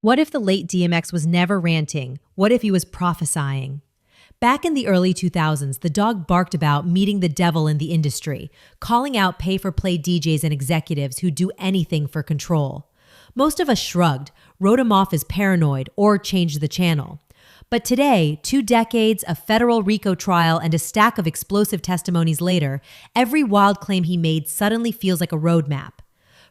What if the late DMX was never ranting? What if he was prophesying? Back in the early 2000s, the dog barked about meeting the devil in the industry, calling out pay-for-play DJs and executives who do anything for control. Most of us shrugged, wrote him off as paranoid, or changed the channel. But today, 2 decades, a federal RICO trial, and a stack of explosive testimonies later, every wild claim he made suddenly feels like a roadmap.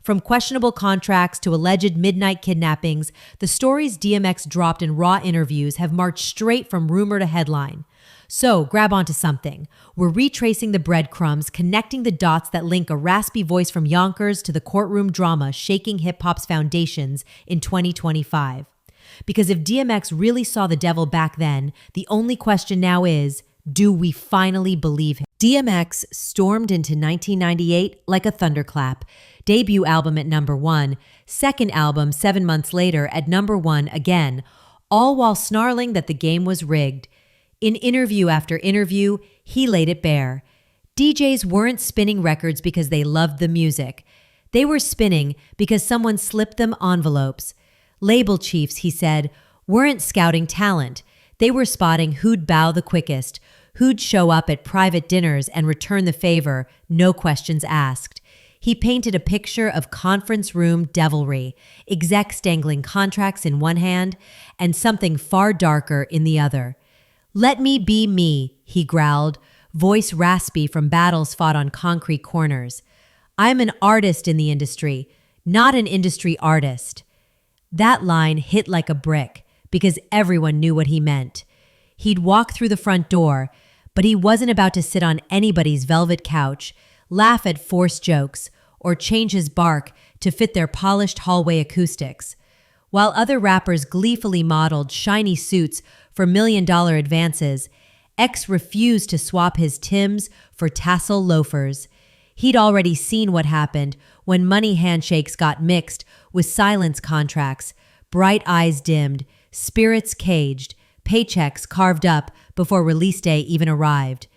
From questionable contracts to alleged midnight kidnappings, the stories DMX dropped in raw interviews have marched straight from rumor to headline. So grab onto something. We're retracing the breadcrumbs, connecting the dots that link a raspy voice from Yonkers to the courtroom drama shaking hip-hop's foundations in 2025. Because if DMX really saw the devil back then, the only question now is, do we finally believe him? DMX stormed into 1998 like a thunderclap. Debut album at #1, second album 7 months later at #1 again, all while snarling that the game was rigged. In interview after interview, he laid it bare. DJs weren't spinning records because they loved the music. They were spinning because someone slipped them envelopes. Label chiefs, he said, weren't scouting talent. They were spotting who'd bow the quickest, who'd show up at private dinners and return the favor, no questions asked. He painted a picture of conference room devilry, execs dangling contracts in one hand and something far darker in the other. "Let me be me," he growled, voice raspy from battles fought on concrete corners. "I'm an artist in the industry, not an industry artist." That line hit like a brick because everyone knew what he meant. He'd walk through the front door, but he wasn't about to sit on anybody's velvet couch, laugh at forced jokes, or change his bark to fit their polished hallway acoustics. While other rappers gleefully modeled shiny suits for million-dollar advances, X refused to swap his Timbs for tassel loafers. He'd already seen what happened when money handshakes got mixed with silence contracts, bright eyes dimmed, spirits caged, paychecks carved up before release day even arrived.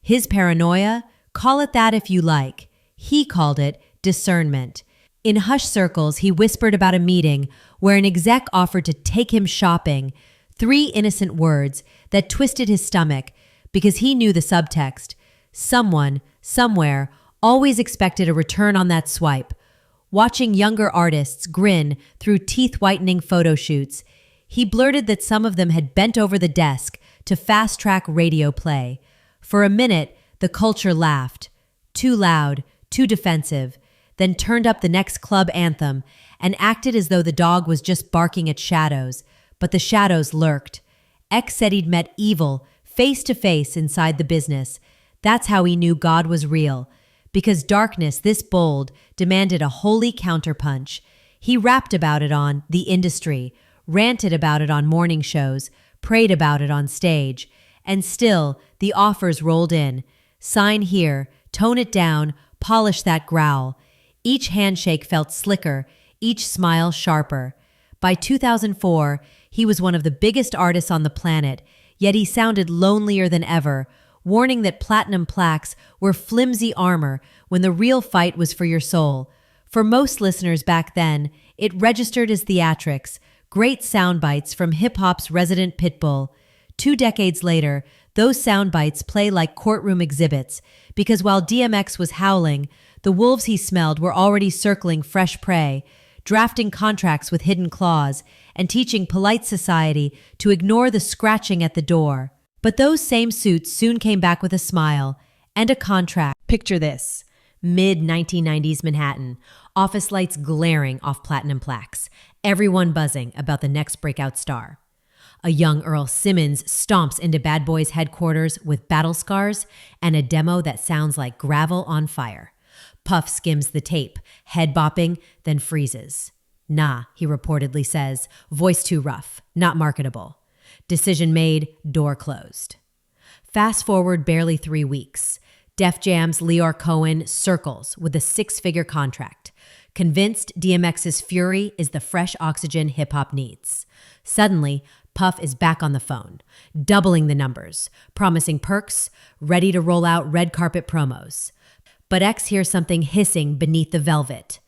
His paranoia? Call it that if you like. He called it discernment. In hush circles, he whispered about a meeting where an exec offered to take him shopping, 3 innocent words that twisted his stomach because he knew the subtext. Someone, somewhere, always expected a return on that swipe. Watching younger artists grin through teeth-whitening photo shoots, he blurted that some of them had bent over the desk to fast-track radio play. For a minute, the culture laughed. Too loud, too defensive, then turned up the next club anthem and acted as though the dog was just barking at shadows, but the shadows lurked. X said he'd met evil face to face inside the business. That's how he knew God was real. Because darkness this bold demanded a holy counterpunch. He rapped about it on The Industry, ranted about it on morning shows, prayed about it on stage. And still, the offers rolled in. Sign here, tone it down, polish that growl. Each handshake felt slicker, each smile sharper. By 2004, he was one of the biggest artists on the planet, yet he sounded lonelier than ever, warning that platinum plaques were flimsy armor when the real fight was for your soul. For most listeners back then, it registered as theatrics, great sound bites from hip-hop's resident pitbull. 2 decades later, those sound bites play like courtroom exhibits, because while DMX was howling, the wolves he smelled were already circling fresh prey, drafting contracts with hidden claws, and teaching polite society to ignore the scratching at the door. But those same suits soon came back with a smile and a contract. Picture this. Mid-1990s Manhattan, office lights glaring off platinum plaques, everyone buzzing about the next breakout star. A young Earl Simmons stomps into Bad Boy's headquarters with battle scars and a demo that sounds like gravel on fire. Puff skims the tape, head bopping, then freezes. "Nah," he reportedly says, voice too rough, not marketable. Decision made, door closed. Fast forward barely 3 weeks. Def Jam's Leor Cohen circles with a 6-figure contract, convinced DMX's fury is the fresh oxygen hip-hop needs. Suddenly, Puff is back on the phone, doubling the numbers, promising perks, ready to roll out red carpet promos. But X hears something hissing beneath the velvet.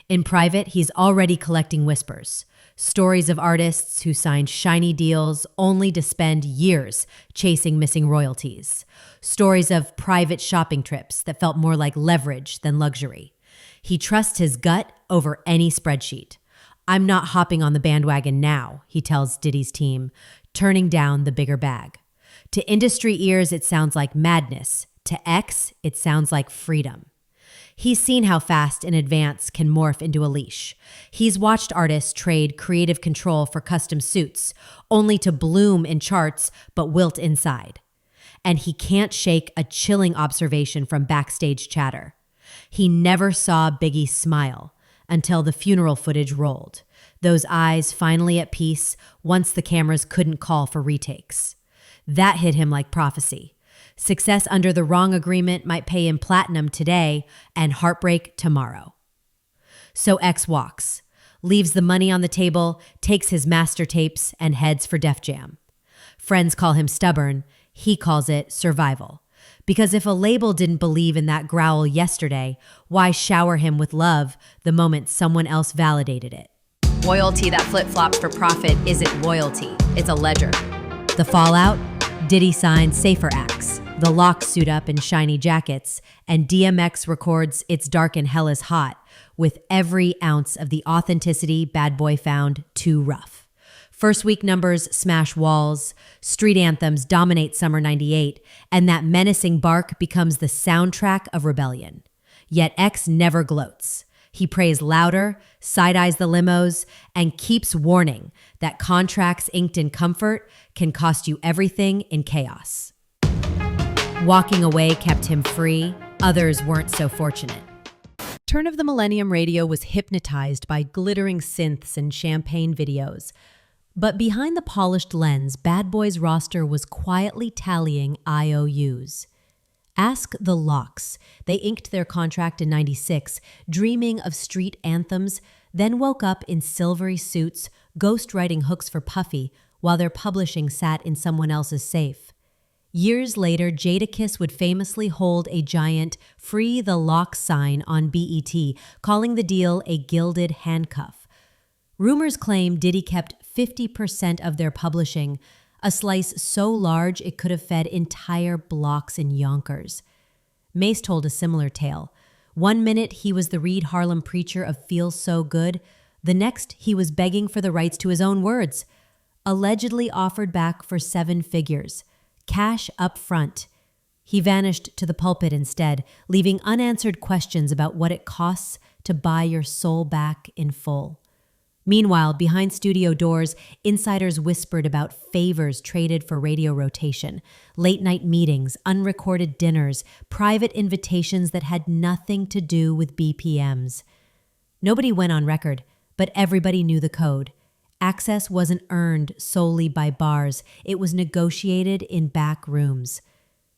In private, he's already collecting whispers. Stories of artists who signed shiny deals only to spend years chasing missing royalties. Stories of private shopping trips that felt more like leverage than luxury. He trusts his gut over any spreadsheet. "I'm not hopping on the bandwagon now," he tells Diddy's team, turning down the bigger bag. To industry ears, it sounds like madness. To X, it sounds like freedom. He's seen how fast an advance can morph into a leash. He's watched artists trade creative control for custom suits, only to bloom in charts but wilt inside. And he can't shake a chilling observation from backstage chatter. He never saw Biggie smile until the funeral footage rolled, those eyes finally at peace once the cameras couldn't call for retakes. That hit him like prophecy. Success under the wrong agreement might pay him platinum today and heartbreak tomorrow. So X walks, leaves the money on the table, takes his master tapes, and heads for Def Jam. Friends call him stubborn. He calls it survival. Because if a label didn't believe in that growl yesterday, why shower him with love the moment someone else validated it? Loyalty that flip-flops for profit isn't loyalty. It's a ledger. The fallout? Diddy signed safer acts. The Locks suit up in shiny jackets, and DMX records It's Dark and Hell is Hot with every ounce of the authenticity Bad Boy found too rough. First week numbers smash walls, street anthems dominate summer '98, and that menacing bark becomes the soundtrack of rebellion. Yet X never gloats. He prays louder, side-eyes the limos, and keeps warning that contracts inked in comfort can cost you everything in chaos. Walking away kept him free. Others weren't so fortunate. Turn of the Millennium Radio was hypnotized by glittering synths and champagne videos. But behind the polished lens, Bad Boy's roster was quietly tallying IOUs. Ask the Locks. They inked their contract in '96, dreaming of street anthems, then woke up in silvery suits, ghostwriting hooks for Puffy, while their publishing sat in someone else's safe. Years later, Jadakiss would famously hold a giant "Free the Locks" sign on BET, calling the deal a gilded handcuff. Rumors claim Diddy kept 50% of their publishing, a slice so large it could have fed entire blocks in Yonkers. Mace told a similar tale. One minute he was the Reed Harlem preacher of Feels So Good, the next he was begging for the rights to his own words, allegedly offered back for 7 figures. Cash up front. He vanished to the pulpit instead, leaving unanswered questions about what it costs to buy your soul back in full. Meanwhile, behind studio doors, insiders whispered about favors traded for radio rotation, late-night meetings, unrecorded dinners, private invitations that had nothing to do with BPMs. Nobody went on record, but everybody knew the code. Access wasn't earned solely by bars. It was negotiated in back rooms.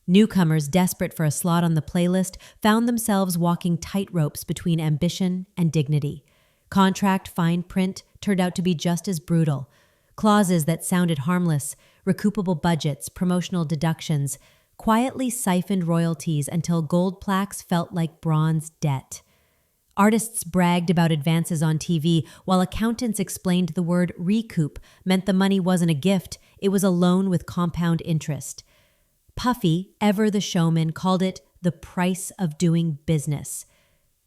Newcomers desperate for a slot on the playlist found themselves walking tightropes between ambition and dignity. Contract fine print turned out to be just as brutal. Clauses that sounded harmless, recoupable budgets, promotional deductions, quietly siphoned royalties until gold plaques felt like bronze debt. Artists bragged about advances on TV, while accountants explained the word recoup meant the money wasn't a gift, it was a loan with compound interest. Puffy, ever the showman, called it the price of doing business.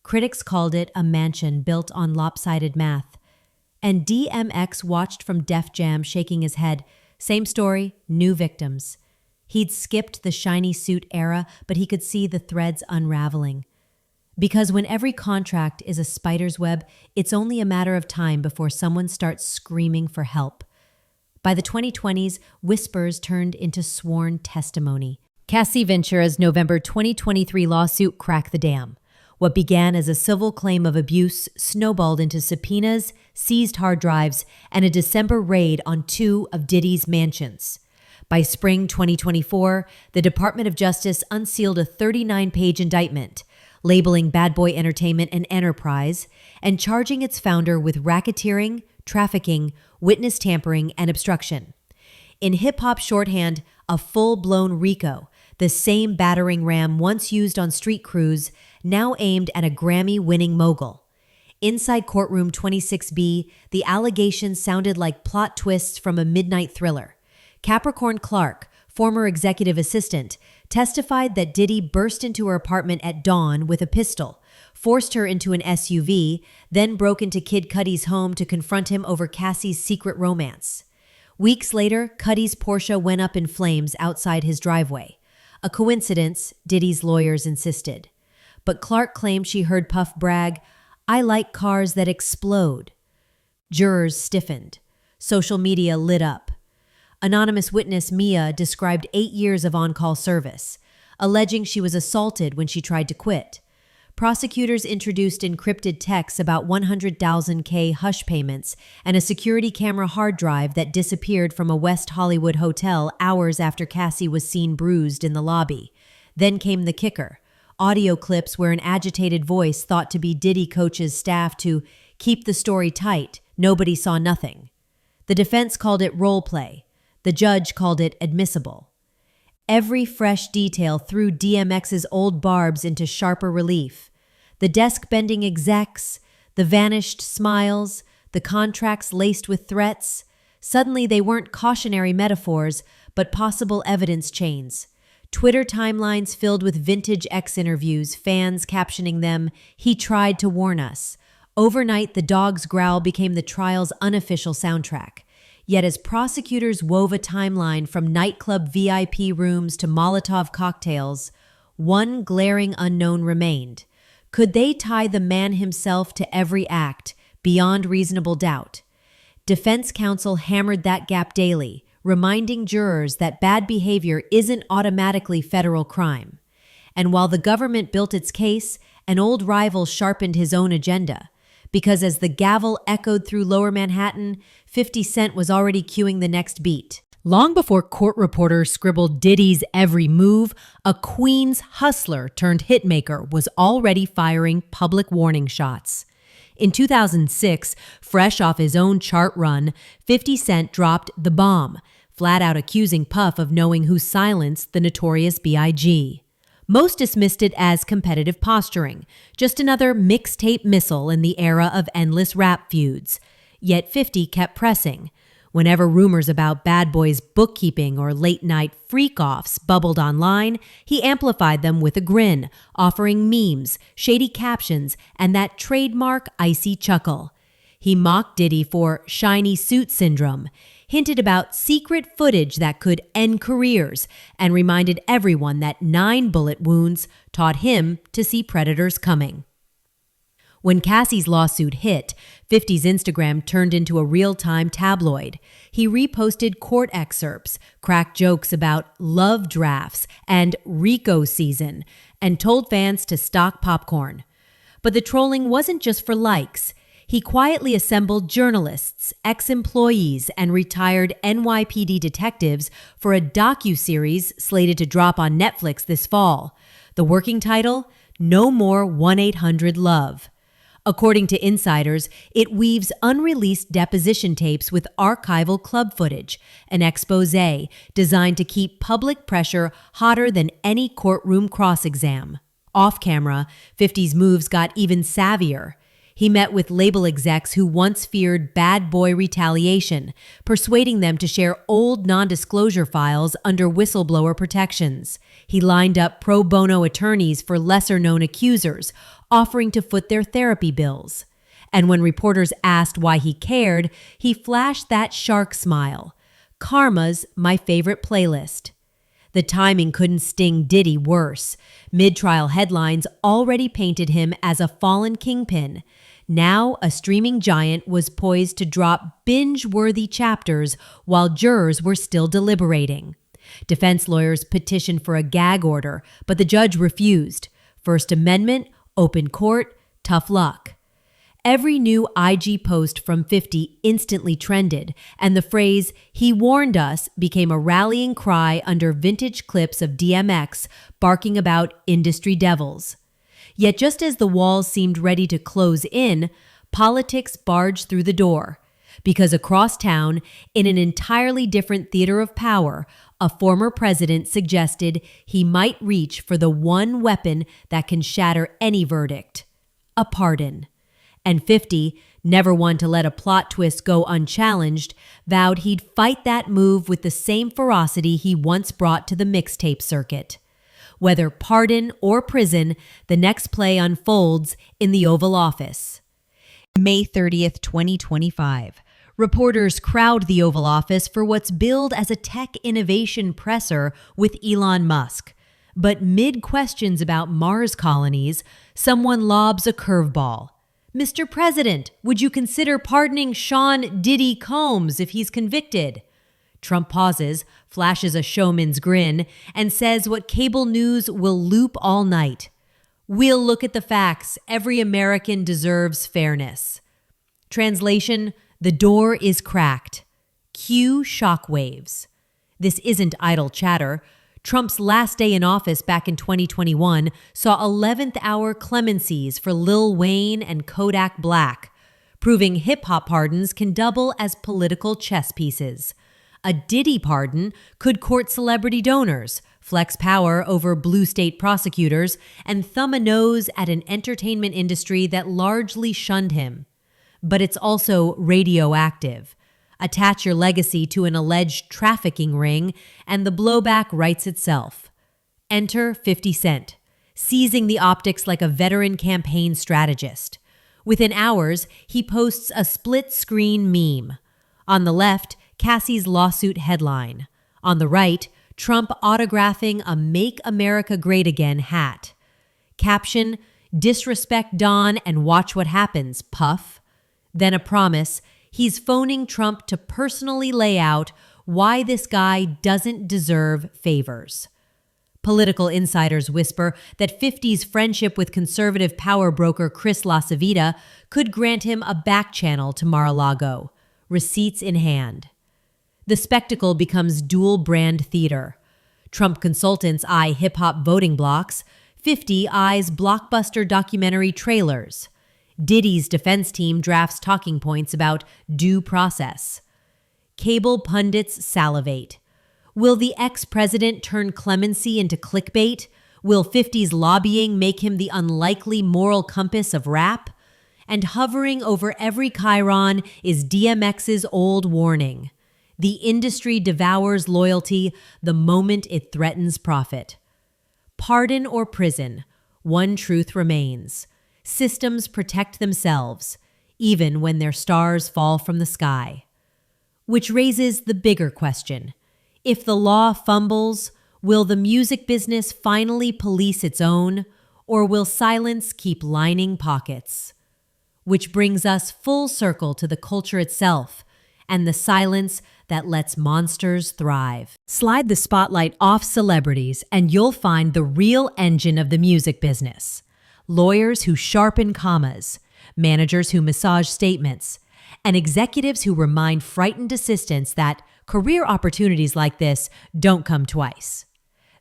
Critics called it a mansion built on lopsided math. And DMX watched from Def Jam, shaking his head. Same story, new victims. He'd skipped the shiny suit era, but he could see the threads unraveling. Because when every contract is a spider's web, it's only a matter of time before someone starts screaming for help. By the 2020s, whispers turned into sworn testimony. Cassie Ventura's November 2023 lawsuit cracked the dam. What began as a civil claim of abuse snowballed into subpoenas, seized hard drives, and a December raid on 2 of Diddy's mansions. By spring 2024, the Department of Justice unsealed a 39-page indictment, labeling Bad Boy Entertainment an enterprise and charging its founder with racketeering, trafficking, witness tampering, and obstruction. In hip-hop shorthand, a full-blown RICO, the same battering ram once used on street crews, now aimed at a Grammy-winning mogul. Inside courtroom 26B, the allegations sounded like plot twists from a midnight thriller. Capricorn Clark, former executive assistant, testified that Diddy burst into her apartment at dawn with a pistol, forced her into an SUV, then broke into Kid Cudi's home to confront him over Cassie's secret romance. Weeks later, Cudi's Porsche went up in flames outside his driveway. A coincidence, Diddy's lawyers insisted. But Clark claimed she heard Puff brag, "I like cars that explode." Jurors stiffened. Social media lit up. Anonymous witness Mia described 8 years of on-call service, alleging she was assaulted when she tried to quit. Prosecutors introduced encrypted texts about 100,000 hush payments and a security camera hard drive that disappeared from a West Hollywood hotel hours after Cassie was seen bruised in the lobby. Then came the kicker. Audio clips where an agitated voice thought to be Diddy coaches staff to keep the story tight. Nobody saw nothing. The defense called it role play. The judge called it admissible. Every fresh detail threw DMX's old barbs into sharper relief. The desk-bending execs, the vanished smiles, the contracts laced with threats. Suddenly they weren't cautionary metaphors, but possible evidence chains. Twitter timelines filled with vintage X interviews, fans captioning them, "He tried to warn us." Overnight, the dog's growl became the trial's unofficial soundtrack. Yet as prosecutors wove a timeline from nightclub VIP rooms to Molotov cocktails, one glaring unknown remained. Could they tie the man himself to every act, beyond reasonable doubt? Defense counsel hammered that gap daily, reminding jurors that bad behavior isn't automatically federal crime. And while the government built its case, an old rival sharpened his own agenda. Because as the gavel echoed through Lower Manhattan, 50 Cent was already cueing the next beat. Long before court reporters scribbled Diddy's every move, a Queens hustler turned hitmaker was already firing public warning shots. In 2006, fresh off his own chart run, 50 Cent dropped The Bomb, flat out accusing Puff of knowing who silenced the notorious B.I.G. Most dismissed it as competitive posturing, just another mixtape missile in the era of endless rap feuds. Yet 50 kept pressing. Whenever rumors about Bad Boy's bookkeeping or late-night freak-offs bubbled online, he amplified them with a grin, offering memes, shady captions, and that trademark icy chuckle. He mocked Diddy for shiny suit syndrome, hinted about secret footage that could end careers, and reminded everyone that 9 bullet wounds taught him to see predators coming. When Cassie's lawsuit hit, 50's Instagram turned into a real-time tabloid. He reposted court excerpts, cracked jokes about love drafts and Rico season, and told fans to stock popcorn. But the trolling wasn't just for likes. He quietly assembled journalists, ex-employees, and retired NYPD detectives for a docuseries slated to drop on Netflix this fall. The working title, No More 1-800-LOVE. According to insiders, it weaves unreleased deposition tapes with archival club footage, an exposé designed to keep public pressure hotter than any courtroom cross-exam. Off-camera, 50's moves got even savvier. He met with label execs who once feared bad boy retaliation, persuading them to share old non-disclosure files under whistleblower protections. He lined up pro bono attorneys for lesser-known accusers, offering to foot their therapy bills. And when reporters asked why he cared, he flashed that shark smile. Karma's my favorite playlist. The timing couldn't sting Diddy worse. Mid-trial headlines already painted him as a fallen kingpin. Now, a streaming giant was poised to drop binge-worthy chapters while jurors were still deliberating. Defense lawyers petitioned for a gag order, but the judge refused. First Amendment, open court, tough luck. Every new IG post from 50 instantly trended, and the phrase, "he warned us," became a rallying cry under vintage clips of DMX barking about industry devils. Yet just as the walls seemed ready to close in, politics barged through the door. Because across town, in an entirely different theater of power, a former president suggested he might reach for the one weapon that can shatter any verdict: a pardon. And 50, never one to let a plot twist go unchallenged, vowed he'd fight that move with the same ferocity he once brought to the mixtape circuit. Whether pardon or prison, the next play unfolds in the Oval Office. May 30th, 2025. Reporters crowd the Oval Office for what's billed as a tech innovation presser with Elon Musk. But mid questions about Mars colonies, someone lobs a curveball. Mr. President, would you consider pardoning Sean Diddy Combs if he's convicted? Trump pauses, flashes a showman's grin, and says what cable news will loop all night. We'll look at the facts. Every American deserves fairness. Translation, the door is cracked. Cue shockwaves. This isn't idle chatter. Trump's last day in office back in 2021 saw 11th hour clemencies for Lil Wayne and Kodak Black, proving hip-hop pardons can double as political chess pieces. A Diddy pardon could court celebrity donors, flex power over blue state prosecutors, and thumb a nose at an entertainment industry that largely shunned him. But it's also radioactive. Attach your legacy to an alleged trafficking ring, and the blowback writes itself. Enter 50 Cent, seizing the optics like a veteran campaign strategist. Within hours, he posts a split-screen meme. On the left, Cassie's lawsuit headline. On the right, Trump autographing a Make America Great Again hat. Caption, disrespect Don and watch what happens, puff. Then a promise, he's phoning Trump to personally lay out why this guy doesn't deserve favors. Political insiders whisper that 50's friendship with conservative power broker Chris LaCivita could grant him a back channel to Mar-a-Lago, receipts in hand. The spectacle becomes dual-brand theater. Trump consultants eye hip-hop voting blocks. 50 eyes blockbuster documentary trailers. Diddy's defense team drafts talking points about due process. Cable pundits salivate. Will the ex-president turn clemency into clickbait? Will 50's lobbying make him the unlikely moral compass of rap? And hovering over every chyron is DMX's old warning. The industry devours loyalty the moment it threatens profit. Pardon or prison, one truth remains. Systems protect themselves, even when their stars fall from the sky. Which raises the bigger question. If the law fumbles, will the music business finally police its own, or will silence keep lining pockets? Which brings us full circle to the culture itself and the silence that lets monsters thrive. Slide the spotlight off celebrities and you'll find the real engine of the music business. Lawyers who sharpen commas, managers who massage statements, and executives who remind frightened assistants that career opportunities like this don't come twice.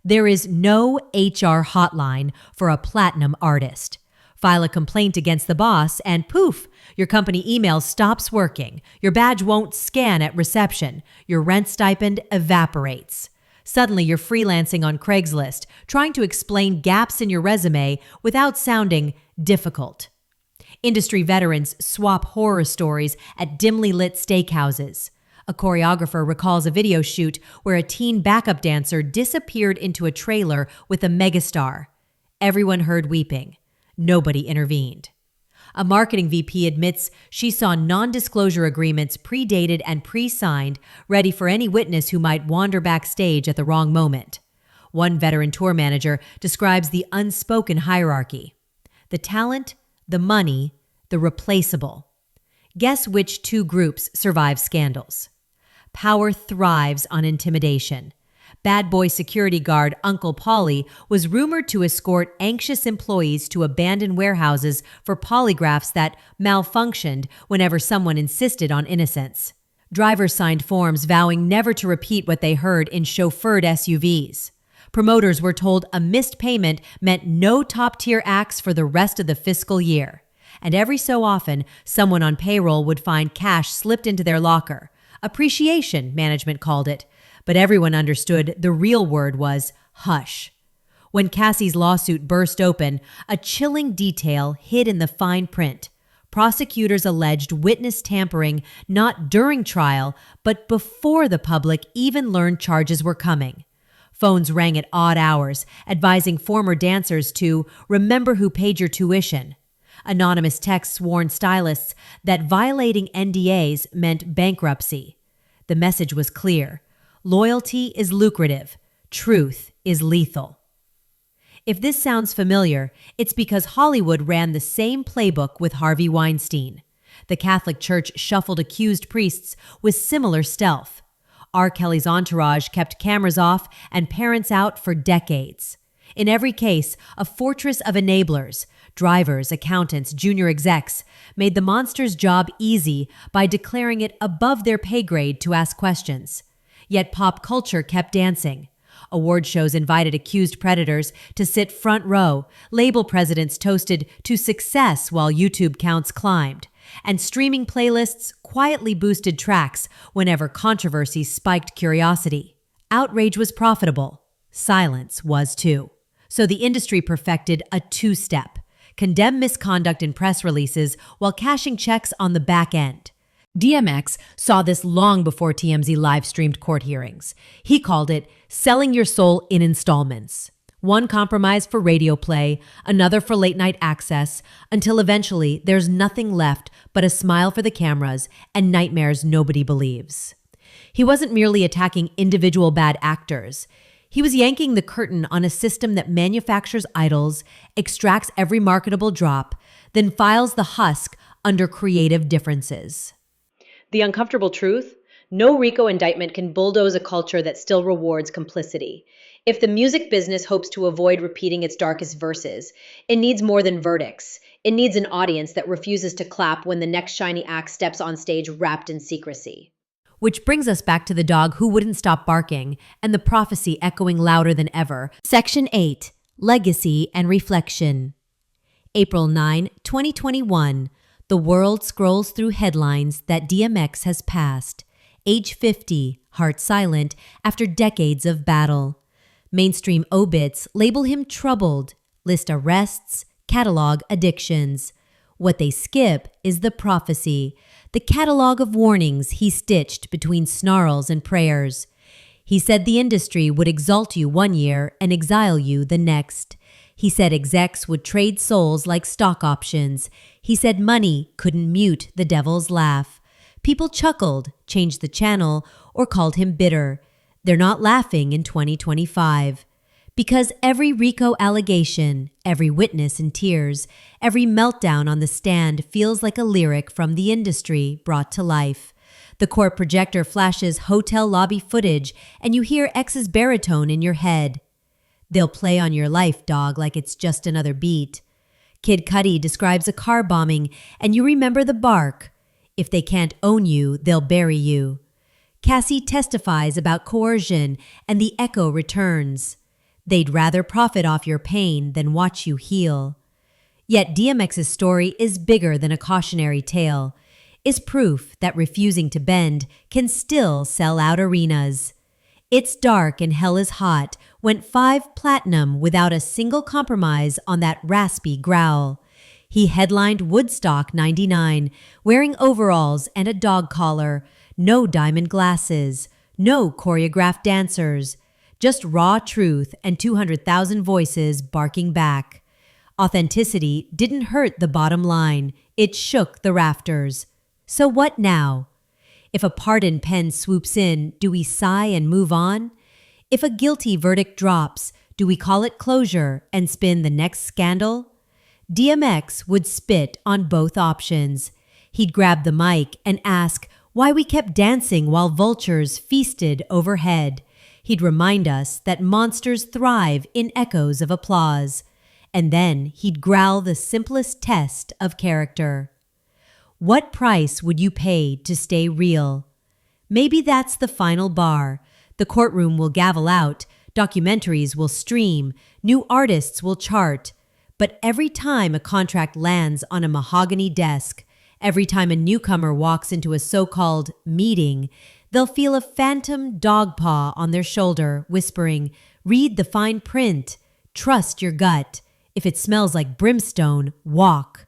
There is no HR hotline for a platinum artist. File a complaint against the boss and poof, your company email stops working. Your badge won't scan at reception. Your rent stipend evaporates. Suddenly you're freelancing on Craigslist, trying to explain gaps in your resume without sounding difficult. Industry veterans swap horror stories at dimly lit steakhouses. A choreographer recalls a video shoot where a teen backup dancer disappeared into a trailer with a megastar. Everyone heard weeping. Nobody intervened. A marketing VP admits she saw non-disclosure agreements predated and pre-signed, ready for any witness who might wander backstage at the wrong moment. One veteran tour manager describes the unspoken hierarchy. The talent, the money, the replaceable. Guess which two groups survive scandals? Power thrives on intimidation. Bad boy security guard Uncle Paulie was rumored to escort anxious employees to abandoned warehouses for polygraphs that malfunctioned whenever someone insisted on innocence. Drivers signed forms vowing never to repeat what they heard in chauffeured SUVs. Promoters were told a missed payment meant no top-tier acts for the rest of the fiscal year. And every so often, someone on payroll would find cash slipped into their locker. Appreciation, management called it. But everyone understood the real word was hush. When Cassie's lawsuit burst open, a chilling detail hid in the fine print. prosecutors alleged witness tampering not during trial, but before the public even learned charges were coming. Phones rang at odd hours, advising former dancers to remember who paid your tuition. Anonymous texts warned stylists that violating NDAs meant bankruptcy. The message was clear. Loyalty is lucrative. Truth is lethal. If this sounds familiar, it's because Hollywood ran the same playbook with Harvey Weinstein. The Catholic Church shuffled accused priests with similar stealth. R. Kelly's entourage kept cameras off and parents out for decades. In every case, a fortress of enablers, drivers, accountants, junior execs, made the monster's job easy by declaring it above their pay grade to ask questions. Yet pop culture kept dancing. Award shows invited accused predators to sit front row, label presidents toasted to success while YouTube counts climbed, and streaming playlists quietly boosted tracks whenever controversy spiked curiosity. Outrage was profitable. Silence was too. So the industry perfected a two-step: condemn misconduct in press releases while cashing checks on the back end. DMX saw this long before TMZ live-streamed court hearings. He called it selling your soul in installments. One compromise for radio play, another for late-night access, until eventually there's nothing left but a smile for the cameras and nightmares nobody believes. He wasn't merely attacking individual bad actors. He was yanking the curtain on a system that manufactures idols, extracts every marketable drop, then files the husk under creative differences. The uncomfortable truth? No RICO indictment can bulldoze a culture that still rewards complicity. If the music business hopes to avoid repeating its darkest verses, it needs more than verdicts. It needs an audience that refuses to clap when the next shiny act steps on stage wrapped in secrecy. Which brings us back to the dog who wouldn't stop barking and the prophecy echoing louder than ever. Section 8, Legacy and Reflection. April 9, 2021. The world scrolls through headlines that DMX has passed. Age 50, heart silent after decades of battle. Mainstream obits label him troubled, list arrests, catalog addictions. What they skip is the prophecy, the catalog of warnings he stitched between snarls and prayers. He said the industry would exalt you one year and exile you the next. He said execs would trade souls like stock options. He said money couldn't mute the devil's laugh. People chuckled, changed the channel, or called him bitter. They're not laughing in 2025. Because every RICO allegation, every witness in tears, every meltdown on the stand feels like a lyric from the industry brought to life. The court projector flashes hotel lobby footage and you hear X's baritone in your head. They'll play on your life, dog, like it's just another beat. Kid Cudi describes a car bombing and you remember the bark. If they can't own you, they'll bury you. Cassie testifies about coercion and the echo returns. They'd rather profit off your pain than watch you heal. Yet DMX's story is bigger than a cautionary tale, is proof that refusing to bend can still sell out arenas. It's Dark and Hell is Hot went 5 platinum without a single compromise on that raspy growl. He headlined Woodstock 99, wearing overalls and a dog collar, no diamond glasses, no choreographed dancers, just raw truth and 200,000 voices barking back. Authenticity didn't hurt the bottom line, it shook the rafters. So what now? If a pardon pen swoops in, do we sigh and move on? If a guilty verdict drops, do we call it closure and spin the next scandal? DMX would spit on both options. He'd grab the mic and ask why we kept dancing while vultures feasted overhead. He'd remind us that monsters thrive in echoes of applause. And then he'd growl the simplest test of character. What price would you pay to stay real? Maybe that's the final bar. The courtroom will gavel out, documentaries will stream, new artists will chart. But every time a contract lands on a mahogany desk, every time a newcomer walks into a so-called meeting, they'll feel a phantom dog paw on their shoulder, whispering, "Read the fine print. Trust your gut. If it smells like brimstone, walk."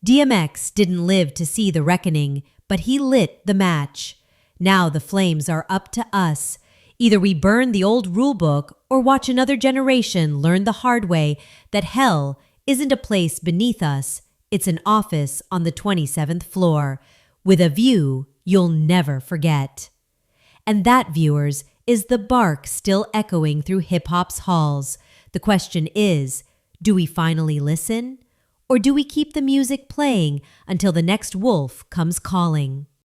DMX didn't live to see the reckoning, but he lit the match. Now the flames are up to us. Either we burn the old rulebook or watch another generation learn the hard way that hell isn't a place beneath us, it's an office on the 27th floor, with a view you'll never forget. And that, viewers, is the bark still echoing through hip-hop's halls. The question is, do we finally listen? Or do we keep the music playing until the next wolf comes calling?